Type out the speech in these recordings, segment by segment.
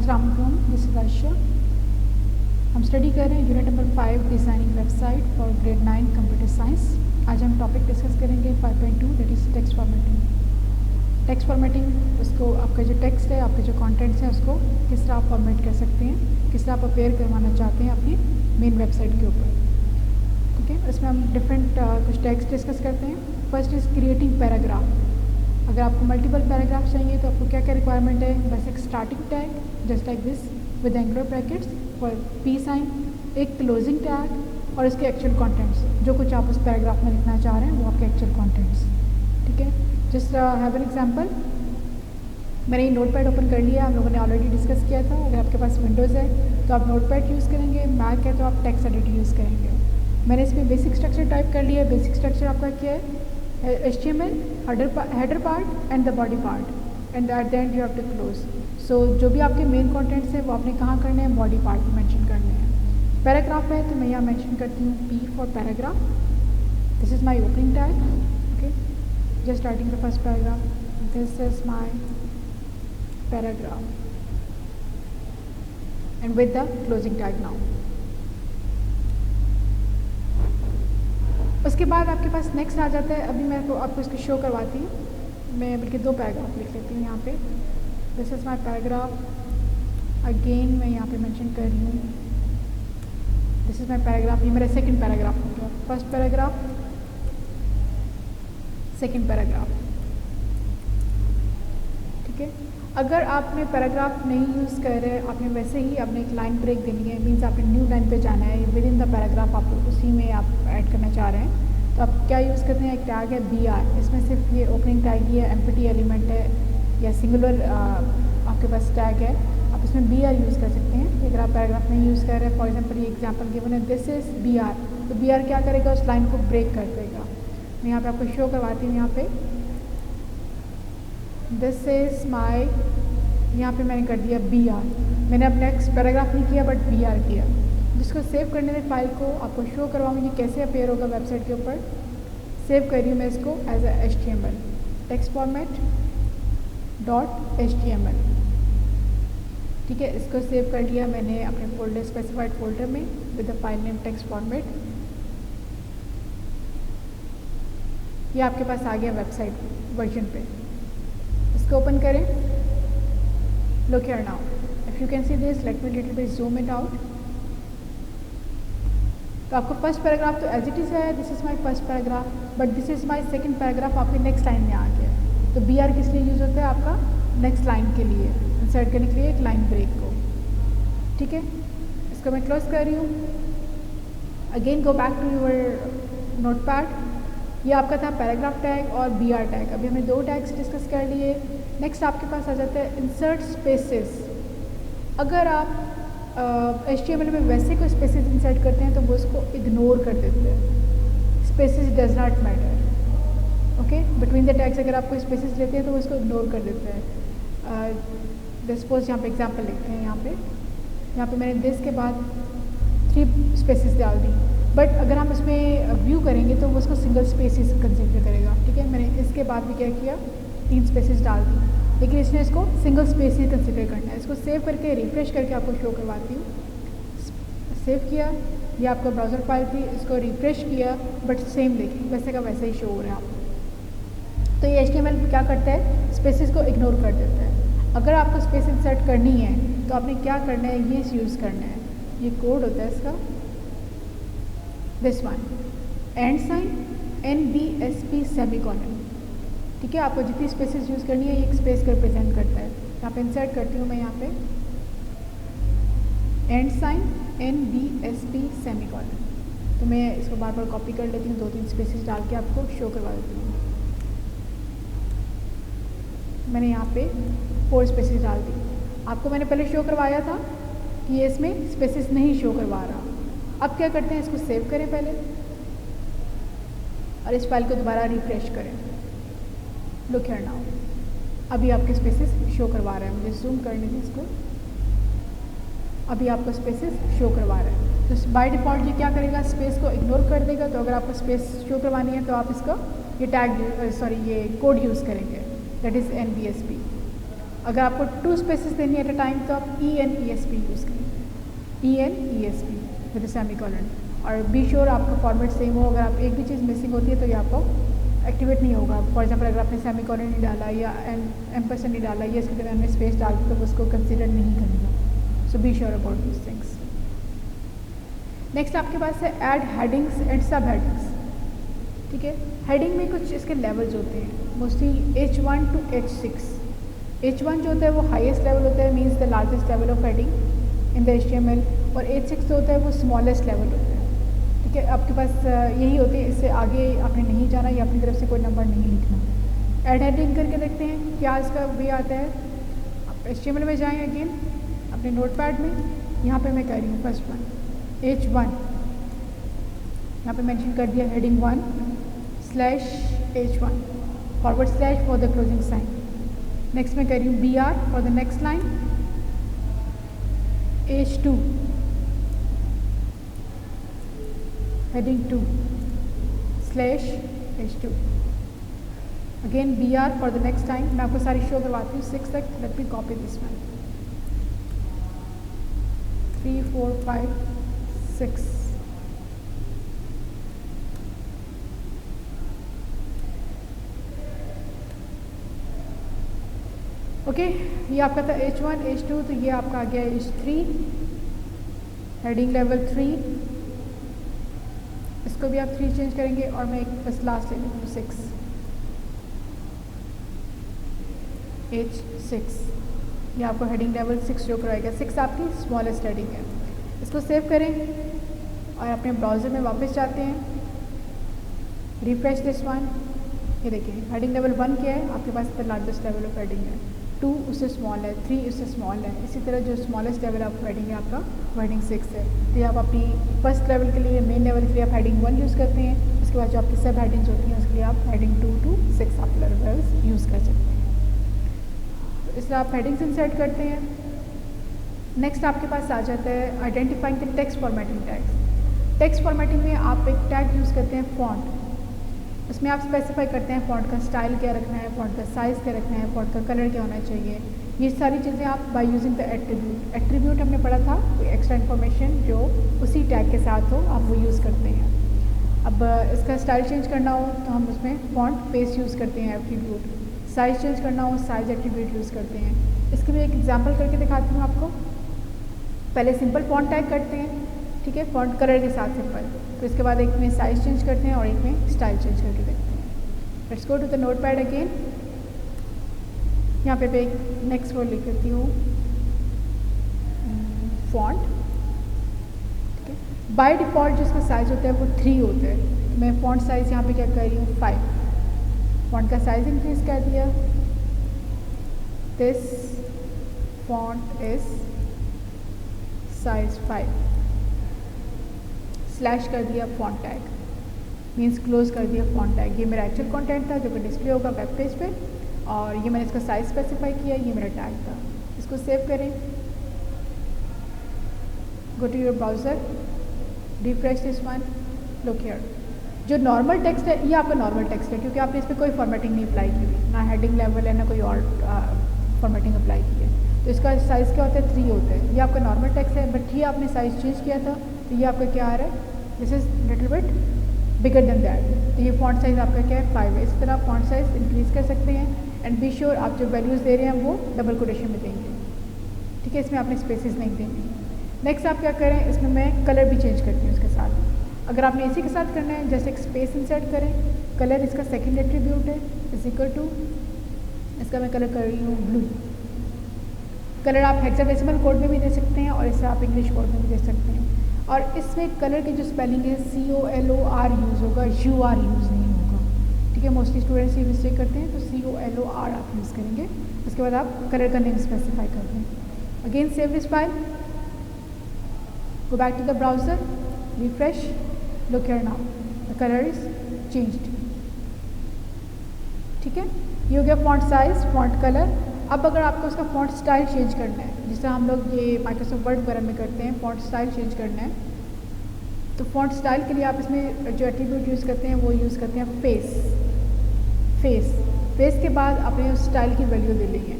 अस्सलाम वालेकुम, this is Ayesha. हम स्टडी कर रहे हैं unit number 5 designing website for grade 9 computer science. आज हम टॉपिक डिस्कस करेंगे 5.2 that is text formatting. Text formatting, उसको आपका जो टेक्स्ट है, आपके जो कंटेंट्स हैं, उसको किस तरह आप फॉर्मेट कर सकते हैं, किस तरह आप अपेयर करवाना चाहते हैं अपनी मेन वेबसाइट के ऊपर। ठीक है, इसमें हम डिफरेंट कुछ टैग्स डिस्कस करते हैं। First is creating paragraph. अगर आपको मल्टीपल पैराग्राफ चाहिए तो आपको क्या क्या रिक्वायरमेंट है? बस एक starting tag just like this with angular brackets for P sign, एक क्लोजिंग टैग और इसके एक्चुअल कंटेंट्स, जो कुछ आप उस पैराग्राफ में लिखना चाह रहे हैं वो आपके एक्चुअल कंटेंट्स। ठीक है, जस्ट हैव एन एग्जांपल। मैंने ये नोटपैड ओपन कर लिया, हम लोगों ने ऑलरेडी डिस्कस किया था। अगर आपके पास विंडोज़ है तो आप नोटपैड यूज़ करेंगे, मैक है तो आप टेक्स्ट एडिटर यूज़ करेंगे। मैंने इसमें बेसिक स्ट्रक्चर टाइप कर लिया। बेसिक स्ट्रक्चर आपका क्या है? HTML, header part and the body part, and at the end you have to close. So जो भी आपके मेन कंटेंट्स हैं वो आपने कहाँ करने हैं? बॉडी पार्ट में मेंशन करने हैं। पैराग्राफ है तो मैं यहाँ मेंशन करती हूँ P for paragraph. This is my opening tag. Okay, just starting the first paragraph, this is my paragraph and with the closing tag now. उसके बाद आपके पास नेक्स्ट आ जाता है। अभी मैं आपको इसको शो करवाती हूँ। मैं बल्कि 2 पैराग्राफ लिख लेती हूँ यहाँ पे। This is my paragraph. Again मैं यहाँ पे मेंशन कर रही हूँ दिस इज़ माय पैराग्राफ। ये मेरा सेकंड पैराग्राफ हो गया। First paragraph, second paragraph. ठीक है, अगर आपने पैराग्राफ नहीं यूज़ कर रहे, आपने वैसे ही आपने एक लाइन ब्रेक देनी है, मीन्स आपने न्यू लाइन पे जाना है, विद इन द पैराग्राफ आप उसी में आप ऐड करना चाह रहे हैं, तो आप क्या यूज़ करते हैं? एक टैग है BR। इसमें सिर्फ ये ओपनिंग टैग ही है, एम्प्टी एलिमेंट है या सिंगुलर आपके पास टैग है, आप इसमें BR यूज़ कर सकते हैं। अगर आप पैराग्राफ नहीं यूज़ कर रहे हैं, फॉर एग्जाम्पल ये एग्जाम्पल गिवन है दिस इज़ BR, तो BR क्या करेगा? उस लाइन को ब्रेक कर देगा। मैं यहाँ पर आपको शो करवाती हूँ। यहाँ पे दिस इज़ माई, यहाँ पे मैंने कर दिया BR। मैंने अब नेक्स्ट पैराग्राफ नहीं किया बट BR किया। जिसको सेव करने में फ़ाइल को आपको शो करवाऊँगी कैसे अपेयर होगा वेबसाइट के ऊपर। सेव कर रही हूँ मैं इसको as a HTML, text format .html। ठीक है, इसको सेव कर लिया मैंने अपने फोल्डर, स्पेसिफाइड फोल्डर में with the file name text format. ये आपके पास आ गया वेबसाइट वर्जन पे। इसको ओपन करें। Look here now. If you can see this, let me little bit zoom it out. तो आपको फर्स्ट पैराग्राफ तो एज इट इज़ है, this is my first paragraph, but this is my second paragraph आपके next line में आ गया। तो BR किस लिए यूज़ होता है? आपका नेक्स्ट लाइन के लिए इंसर्ट करने के लिए, एक लाइन ब्रेक को। ठीक है, इसको मैं क्लोज कर रही हूँ। Again go back to your notepad. ये आपका था पैराग्राफ टैग और BR टैग। अभी हमने 2 टैग्स डिस्कस कर लिए। नेक्स्ट आपके पास आ जाता है इंसर्ट स्पेसेस। अगर आप HTML में वैसे कोई स्पेसेस इंसर्ट करते हैं तो वो उसको इग्नोर कर देते हैं। Spaces does not matter. Okay, between the tags अगर आप कोई स्पेसेस लेते हैं तो वो उसको इग्नोर कर देते हैं। सपोज यहाँ पे एग्जाम्पल लिखते हैं। यहाँ पे मैंने दिस के बाद 3 स्पेसेस डाल दी, बट अगर हम इसमें व्यू करेंगे तो वो उसको सिंगल स्पेसेस कंसिडर करेगा। ठीक है, मैंने इसके बाद भी क्या किया? 3 स्पेसेस डाल दी, लेकिन इसने इसको सिंगल स्पेस ही कंसिडर करना है। इसको सेव करके रिफ्रेश करके आपको शो करवाती हूँ। सेव किया, ये आपका ब्राउज़र फाइल थी, इसको रिफ्रेश किया, बट सेम देखिए वैसे का वैसे ही शो हो रहा है। तो ये HTML क्या करता है? स्पेसेस को इग्नोर कर देता है। अगर आपको स्पेस इंसर्ट करनी है तो आपने क्या करना है? ये यूज़ करना है। ये कोड होता है इसका, this one, and sign NBSP semicolon. ठीक है, आपको जितनी स्पेसेस यूज़ करनी है ये एक स्पेस का रिप्रेजेंट करता है। यहाँ पे इंसर्ट करती हूँ मैं, यहाँ पे एंड साइन NBSP सेमीकोलन। तो मैं इसको बार बार कॉपी कर लेती हूँ, 2-3 स्पेसेस डाल के आपको शो करवा देती हूँ। मैंने यहाँ पे 4 स्पेसेस डाल दी। आपको मैंने पहले शो करवाया था कि ये इसमें स्पेसेस नहीं शो करवा रहा। अब क्या करते हैं? इसको सेव करें पहले और इस फाइल को दोबारा रिफ्रेश करें। लुक हियर नाउ, अभी आपके स्पेसेस शो करवा रहा है। मुझे जूम करने दें इसको। अभी आपको स्पेसेस शो करवा रहा है। तो बाय डिफ़ॉल्ट ये क्या करेगा? स्पेस को इग्नोर कर देगा। तो अगर आपको स्पेस शो करवानी है तो आप इसका ये टैग ये कोड यूज़ करेंगे, दैट इज़ NBSP। अगर आपको 2 स्पेसेस देनी एट अ टाइम तो आप ENESP यूज़ करेंगे, ENESP विद सेमी कॉलन। और बी श्योर आपका फॉर्मेट सेम हो, अगर आप एक भी चीज़ मिसिंग होती है तो ये आपको एक्टिवेट नहीं होगा। फॉर एग्जाम्पल अगर आपने सेमी कॉलन नहीं डाला या एम्परसेंड नहीं डाला या इसके दरमियान में स्पेस डाल दी तो वो उसको कंसिडर नहीं करेगा। So be sure about this things. Next आपके पास है add headings and subheadings. ठीक है, हेडिंग में कुछ इसके लेवल्स होते हैं, mostly H1 to H6। H1 जो होता है वो हाईएस्ट लेवल होता है, means the largest level of heading in the HTML, और H6 जो होता है वो स्मॉलेस्ट लेवल होता है। ठीक है, आपके पास यही होती है, इससे आगे आपने नहीं जाना या अपनी तरफ से कोई नंबर नहीं लिखना। ऐड हेडिंग करके देखते हैं क्या इसका वे आता है। आप HTML में जाएँ अगेन अपने नोटपैड में, यहाँ पे मैं कह रही हूँ फर्स्ट वन H1, यहाँ पे मेंशन कर दिया heading 1/H1 forward slash for the closing sign. Next मैं कर रही हूँ BR for the next line, H2 heading 2/H2 again BR for the next line. मैं आपको सारी शो करवाती हूँ 6 तक। Let me copy this one 3 4 5 6। Okay, ये आपका था H1 H2, तो ये आपका आ गया H3 हेडिंग लेवल 3। इसको भी आप 3 चेंज करेंगे और मैं एक बस लास्ट ले लूँगी 6 H6। ये आपको हेडिंग लेवल 6 शो कराएगा। 6 आपकी स्मॉलेस्ट हेडिंग है। इसको सेव करें और अपने ब्राउज़र में वापस जाते हैं, रिफ्रेश दिस वन। ये देखिए हेडिंग लेवल 1 क्या है आपके पास, the largest level of heading है। 2 उससे स्मॉल है, 3 उससे स्मॉल है। इसी तरह जो स्मॉलेस्ट लेवल ऑफ हेडिंग है आपका हेडिंग 6 है। तो ये आप अपनी फर्स्ट लेवल के लिए, मेन लेवल के लिए आप हेडिंग 1 यूज़ करते हैं। उसके बाद जो आपकी सब हेडिंग्स होती हैं उसके लिए आप हेडिंग 2 to 6 आप लेवल्स यूज़ कर सकते हैं। तो इस तरह आप हेडिंग्स इंसर्ट करते हैं। नेक्स्ट आपके पास आ जाता है identifying the text formatting tags. Text formatting में आप एक टैग यूज़ करते हैं फॉन्ट। उसमें आप स्पेसिफाई करते हैं फ़ॉन्ट का स्टाइल क्या रखना है, फ़ॉन्ट का साइज़ क्या रखना है, फ़ॉन्ट का कलर क्या होना चाहिए। ये सारी चीज़ें आप by using the attribute. Attribute हमने पढ़ा था, कोई एक्स्ट्रा इन्फॉर्मेशन जो उसी टैग के साथ हो आप वो यूज़ करते हैं। अब इसका स्टाइल चेंज करना हो तो हम उसमें फ़ॉन्ट पेज यूज़ करते हैं एट्रीब्यूट। साइज़ चेंज करना हो साइज़ एट्रीब्यूट यूज़ करते हैं। इसके भी एक एग्जाम्पल करके दिखाती हूँ आपको। पहले सिंपल फ़ॉन्ट टैग करते हैं, ठीक है, फ़ॉन्ट कलर के साथ सिंपल। तो इसके बाद एक में साइज़ चेंज करते हैं और एक में स्टाइल चेंज करके देखते हैं। Let's go to the notepad again. यहाँ पे एक नेक्स्ट वर्ड लिख देती हूँ फॉन्ट। ठीक है, बाय डिफ़ॉल्ट जिसका साइज़ होता है वो 3 होता है। तो मैं फॉन्ट साइज़ यहाँ पे क्या कर रही हूँ 5। फॉन्ट का साइज़ इंक्रीज कर दिया। This font is size 5 slash कर दिया फॉन्ट टैग, मीन्स क्लोज कर दिया फॉन्ट टैग। ये मेरा एक्चुअल कंटेंट था जो कि डिस्प्ले होगा वेब पेज पे, और ये मैंने इसका साइज स्पेसिफाई किया, ये मेरा टैग था। इसको सेव करें, go to your browser, refresh this one, look here. जो नॉर्मल टेक्स्ट है ये आपका नॉर्मल टेक्स्ट है क्योंकि आपने इस पर कोई फॉर्मेटिंग नहीं अप्लाई की हुई, ना हेडिंग लेवल है ना कोई और फॉर्मेटिंग अप्लाई की है। तो इसका साइज़ क्या होता है 3 होता है। ये आपका नॉर्मल टेक्स्ट है, बट ये आपने साइज़ चेंज किया था तो ये आपका क्या आ रहा है, this is little bit bigger than that. तो ये फॉन्ट साइज़ आपका क्या है 5 है। इस तरह आप फॉन्ट साइज़ इंक्रीज़ कर सकते हैं एंड बी श्योर आप जो वैल्यूज़ दे रहे हैं वो डबल कोटेशन में देंगे, ठीक है, इसमें आपने स्पेसेस नहीं देंगे। नेक्स्ट आप क्या करें, इसमें मैं कलर भी चेंज करती हूँ उसके साथ। अगर आपने इसी के साथ करना है जैसे एक स्पेस इंसर्ट करें, कलर इसका सेकंड एट्रीब्यूट है इज इक्वल टू, इसका मैं कलर कर रही हूँ ब्लू। कलर आप हेक्साडेसिमल कोड में भी दे सकते हैं और इसे आप इंग्लिश कोड में भी दे सकते हैं। और इसमें कलर की जो स्पेलिंग है COLOR यूज़ होगा, UR यूज़ नहीं होगा, ठीक है। मोस्टली स्टूडेंट्स ये मिस्टेक करते हैं, तो COLOR आप यूज़ करेंगे। उसके बाद आप कलर का नेम स्पेसिफाई कर दें। Again save this file, go back to the browser, refresh, look here now, the color is changed, ठीक है। ये हो गया फॉन्ट साइज, फॉन्ट कलर। अब अगर आपको उसका फॉन्ट स्टाइल चेंज करना है, जिससे हम लोग ये माइक्रोसॉफ्ट वर्ड वगैरह में करते हैं, फॉन्ट स्टाइल चेंज करना है, तो फॉन्ट स्टाइल के लिए आप इसमें जो एट्रीब्यूट यूज़ करते हैं वो यूज़ करते हैं फेस के बाद आपने उस स्टाइल की वैल्यू ले ली है।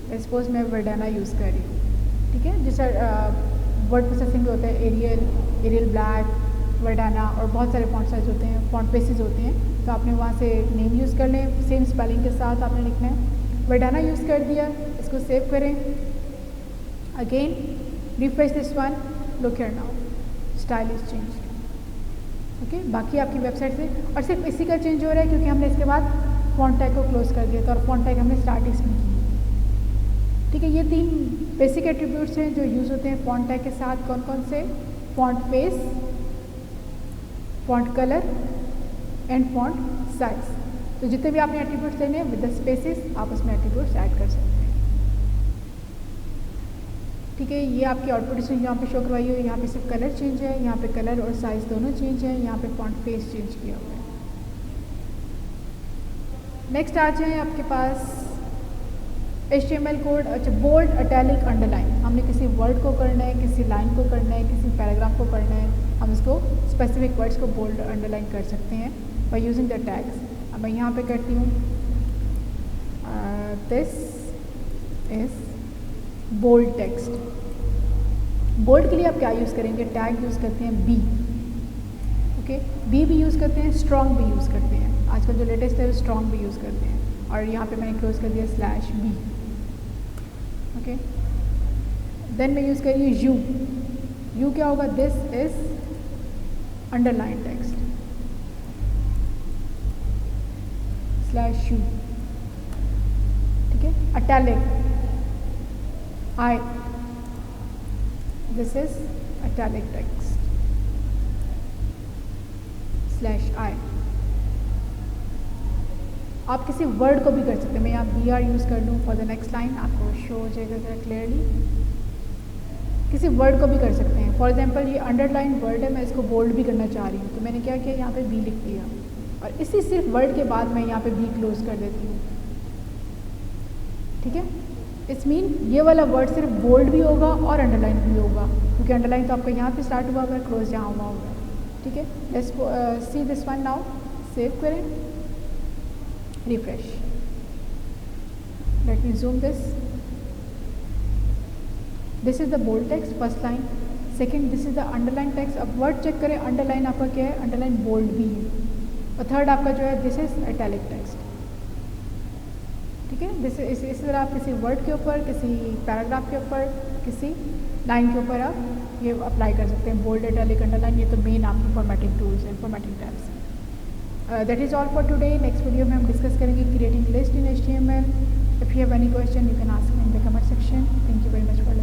सपोज मैं वर्डाना यूज़ कर रही हूँ, ठीक है। जैसे वर्ड प्रोसेसिंग होता है एरियल ब्लैक, वर्डाना और बहुत सारे फॉन्ट साइज होते हैं, फॉन्ट पेसेज होते हैं। तो आपने वहाँ से नेम यूज़ कर लें, सेम स्पेलिंग के साथ आपने लिखना है। वर्डाना यूज़ कर दिया, इसको सेव करें। Again refresh this one, look here now, style is change. Okay, बाकी आपकी वेबसाइट से और सिर्फ इसी का चेंज हो रहा है क्योंकि हमने इसके बाद फॉन्ट टैग को क्लोज कर दिया था और फॉन्ट टैग हमने स्टार्ट इसमें की। ठीक है, ये 3 बेसिक एट्रीब्यूट्स हैं जो यूज़ होते हैं फॉन्ट टैग के साथ। कौन कौन से? Font face, font colour and font size. तो जितने भी आपने एट्रीब्यूट्स लेने हैं विद द स्पेसेस आप उसमें एट्रीब्यूट्स ऐड कर सकते हैं। ठीक है, ये आपकी आउटपुट इसमें यहाँ पे शो करवाई हुई है। यहाँ पे सिर्फ कलर चेंज है, यहाँ पे कलर और साइज दोनों चेंज है, यहाँ पे फॉन्ट फेस चेंज किया हुआ है। नेक्स्ट आ जाए आपके पास HTML कोड। अच्छा, बोल्ड, इटैलिक, अंडरलाइन। हमने किसी वर्ड को करना है, किसी लाइन को करना है, किसी पैराग्राफ को करना है, हम इसको स्पेसिफिक वर्ड्स को बोल्ड अंडरलाइन कर सकते हैं बाय यूजिंग द टैग्स। अब मैं यहाँ पे करती हूँ this is bold text. Bold के लिए आप क्या यूज़ करेंगे? टैग यूज़ करते हैं बी। ओके, बी भी यूज़ करते हैं, स्ट्रॉन्ग भी यूज़ करते हैं। आजकल जो लेटेस्ट है वो स्ट्रॉन्ग भी यूज़ करते हैं। और यहाँ पे मैंने क्लोज कर दिया /b। ओके, देन मैं यूज़ कर रही हूँ यू। यू क्या होगा? This is underline text /u। ठीक है, italic I, this is italic text /I। आप किसी वर्ड को भी कर सकते हैं। मैं यहाँ BR यूज़ कर लूँ फॉर द नेक्स्ट लाइन, आपको शो हो जाएगा ज़रा क्लियरली। किसी वर्ड को भी कर सकते हैं। फॉर एग्जांपल ये अंडरलाइन वर्ड है, मैं इसको बोल्ड भी करना चाह रही हूँ, तो मैंने क्या किया? यहाँ पे B लिख दिया और इसी सिर्फ वर्ड के बाद मैं यहाँ पे B क्लोज कर देती हूँ। ठीक है, इट्स मीन ये वाला वर्ड सिर्फ बोल्ड भी होगा और अंडरलाइन भी होगा, क्योंकि अंडरलाइन तो आपका यहाँ पे स्टार्ट हुआ होगा, क्लोज यहाँ हुआ होगा। ठीक है, let's see this one now. Save करें, refresh. Let me zoom this. This is the bold text, first line. Second, this is the underline text. अब वर्ड चेक करें, अंडरलाइन आपका क्या है? अंडरलाइन बोल्ड भी है। और थर्ड आपका जो है दिस इज इटैलिक टेक्स्ट। ठीक है, इसी तरह आप किसी वर्ड के ऊपर, किसी पैराग्राफ के ऊपर, किसी लाइन के ऊपर आप ये अप्लाई कर सकते हैं। बोल्ड, इटैलिक, अंडरलाइन, ये तो मेन आपकी फॉर्मेटिंग टूल्स हैं, formatting tabs. That is all for today. Next video में हम डिस्कस करेंगे creating list in HTML। If you have any question you can ask me in the comment section. Thank you very much for